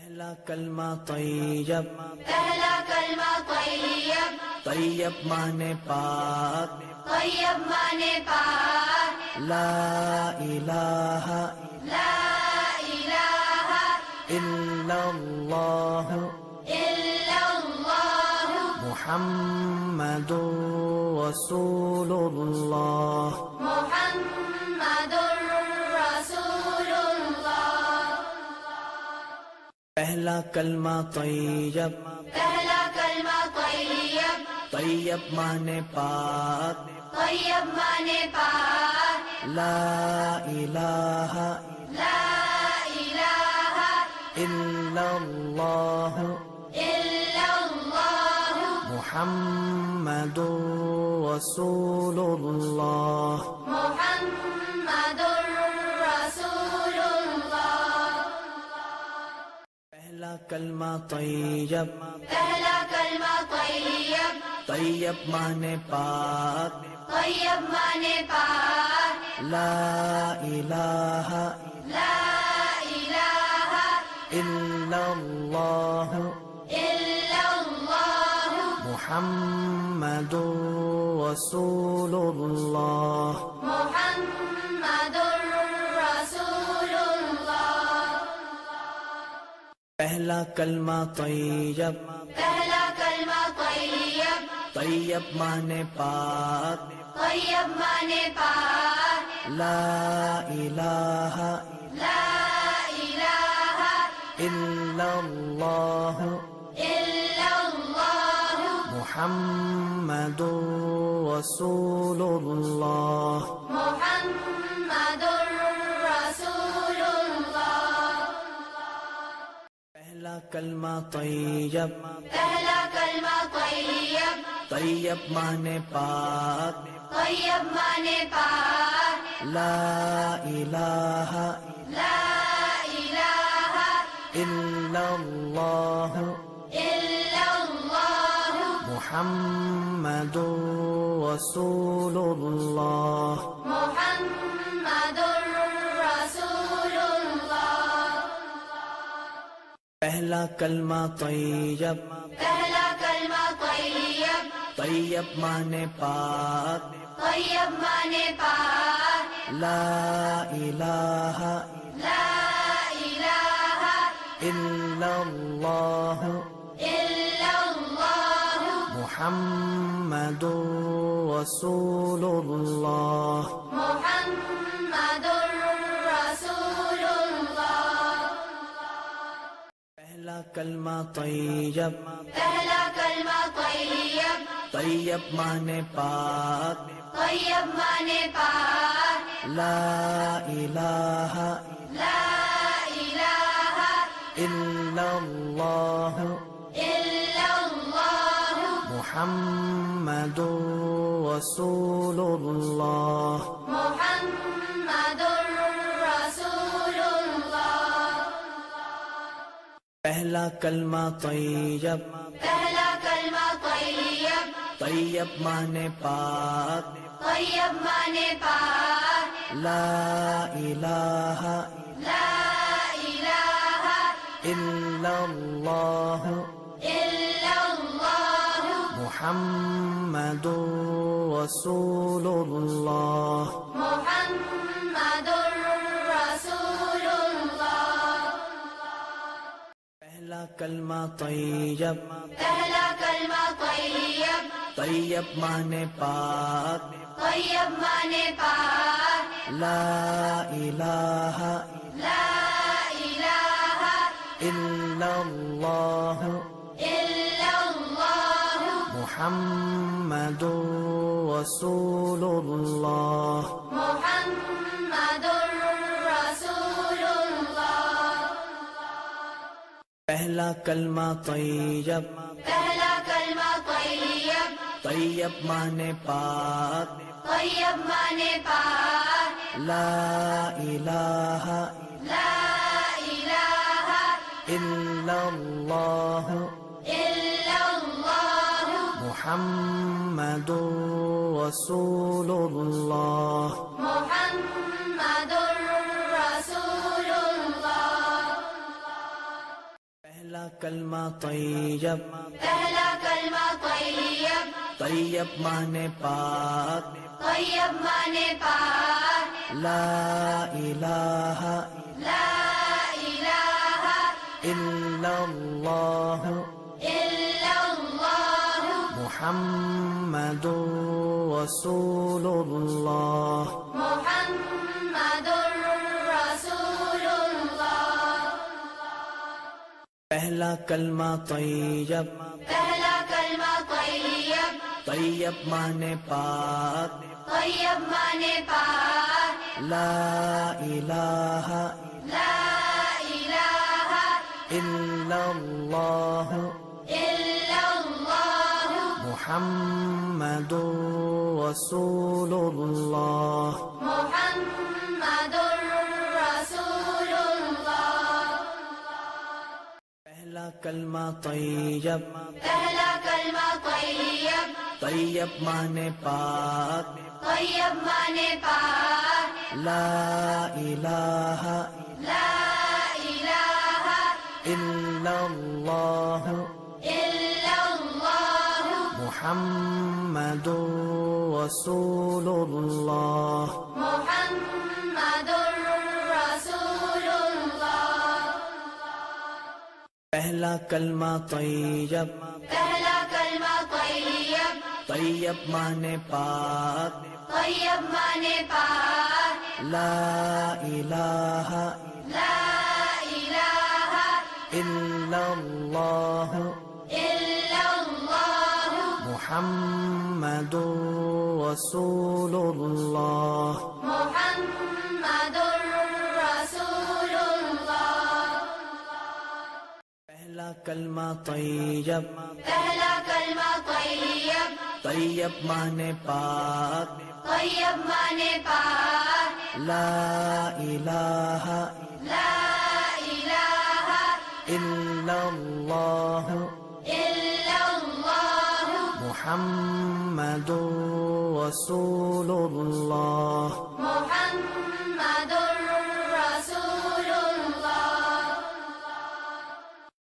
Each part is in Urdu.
پہلا کلمہ طیب، پہلا کلمہ طیب، طیب مانے پاک، طیب مانے پاک، لا الہ لا الہ الا اللہ الا اللہ محمد رسول اللہ۔ محمد رسول اللہ۔ پہلا کلمہ طیب، پہلا کلمہ طیب، طیب مانے پاک، طیب مانے پاک، لا الہ لا الہ الا اللہ الا اللہ محمد رسول اللہ۔ محمد رسول اللہ۔ پہلا کلمہ طیب، پہلا کلمہ طیب، طیب مانے پاک، طیب مانے پاک، لا الہ لا الہ الا اللہ الا اللہ محمد رسول اللہ۔ محمد رسول اللہ۔ پہلا کلمہ طیب، پہلا کلمہ طیب، طیب مانے پاک، طیب مانے پاک، لا الہ لا الہ الا اللہ الا اللہ محمد رسول اللہ۔ محمد رسول اللہ۔ پہلا کلمہ طیب، پہلا کلمہ طیب، طیب مانے پاک، طیب مانے پاک، لا الہ لا الہ الا اللہ الا اللہ محمد رسول اللہ۔ محمد رسول اللہ۔ پہلا کلمہ طیب، پہلا کلمہ طیب، طیب مانے پاک، طیب مانے پاک، لا الہ لا الہ الا اللہ الا اللہ محمد رسول اللہ۔ محمد رسول اللہ۔ پہلا کلمہ طیب، پہلا کلمہ طیب، طیب مانے پاک، طیب مانے پاک، لا الہ لا الہ الا اللہ الا اللہ محمد رسول اللہ۔ محمد رسول اللہ۔ پہلا کلمہ طیب، پہلا کلمہ طیب، طیب مانے پاک، طیب مانے پاک، لا الہ لا الہ الا اللہ الا اللہ محمد رسول اللہ۔ محمد رسول اللہ۔ پہلا کلمہ طیب، پہلا کلمہ طیب، طیب مانے پاک، طیب مانے پاک، لا الہ لا الہ الا اللہ الا اللہ محمد رسول اللہ۔ محمد رسول اللہ۔ پہلا کلمہ طیب، پہلا کلمہ طیب، طیب مانے پاک، طیب مانے پاک، لا الہ لا الہ الا اللہ الا اللہ محمد رسول اللہ۔ محمد رسول اللہ۔ پہلا کلمہ طیب، پہلا کلمہ طیب، طیب مانے پاک، طیب مانے پاک، لا الہ لا الہ الا اللہ الا اللہ محمد رسول اللہ۔ محمد رسول اللہ۔ پہلا کلمہ طیب، پہلا کلمہ طیب، طیب مانے پاک، طیب مانے پاک، لا الہ لا الہ الا اللہ الا اللہ محمد رسول اللہ۔ محمد رسول اللہ۔ پہلا کلمہ طیب، پہلا کلمہ طیب، طیب مانے پاک، طیب مانے پاک، لا الہ لا الہ الا اللہ الا اللہ محمد رسول اللہ۔ محمد رسول اللہ۔ پہلا کلمہ طیب، پہلا کلمہ طیب، طیب مانے پاک، طیب مانے پاک، لا الہ لا الہ الا اللہ الا اللہ محمد رسول اللہ۔ محمد رسول اللہ۔ پہلا کلمہ طیب، پہلا کلمہ طیب، طیب مانے پاک، طیب مانے پاک، لا الہ لا الہ الا اللہ الا اللہ محمد رسول اللہ۔ محمد رسول اللہ۔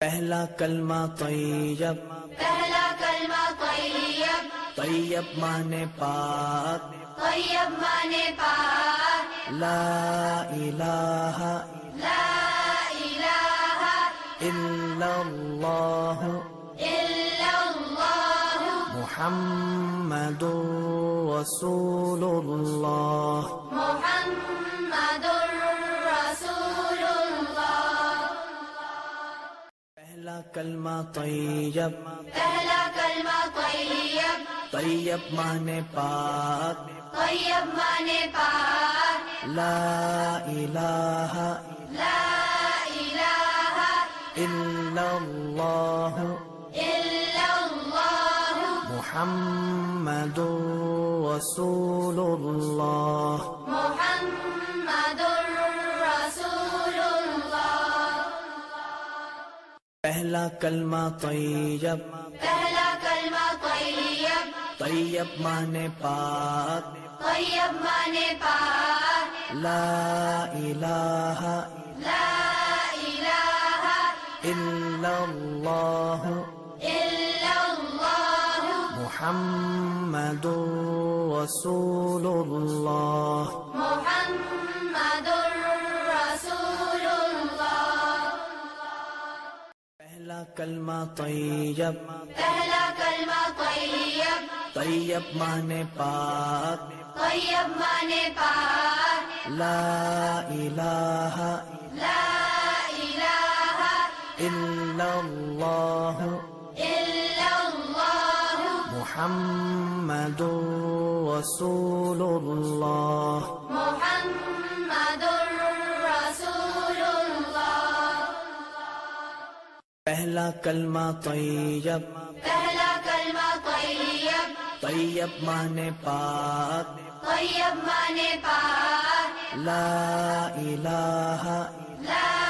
پہلا کلمہ طیب، پہلا کلمہ طیب، طیب مانے پاک، طیب مانے پاک، لا الہ لا الہ الا اللہ الا اللہ محمد رسول اللہ۔ محمد رسول اللہ۔ پہلا کلمہ طیب، پہلا کلمہ طیب، طیب مانے پاک، طیب مانے پاک، لا الہ لا الہ الا اللہ الا اللہ محمد رسول اللہ۔ محمد رسول اللہ۔ پہلا کلمہ طیب، پہلا کلمہ طیب، طیب مانے پاک، طیب مانے پاک، لا الہ لا الہ الا اللہ الا اللہ محمد رسول اللہ۔ محمد رسول اللہ۔ پہلا کلمہ طیب، پہلا کلمہ طیب، طیب مانے پاک، طیب مانے پاک، لا الہ لا الہ الا اللہ الا اللہ محمد رسول اللہ۔ محمد رسول اللہ۔ پہلا کلمہ طیب، پہلا کلمہ طیب، طیب مانے پاک، طیب مانے پاک، لا الہ لا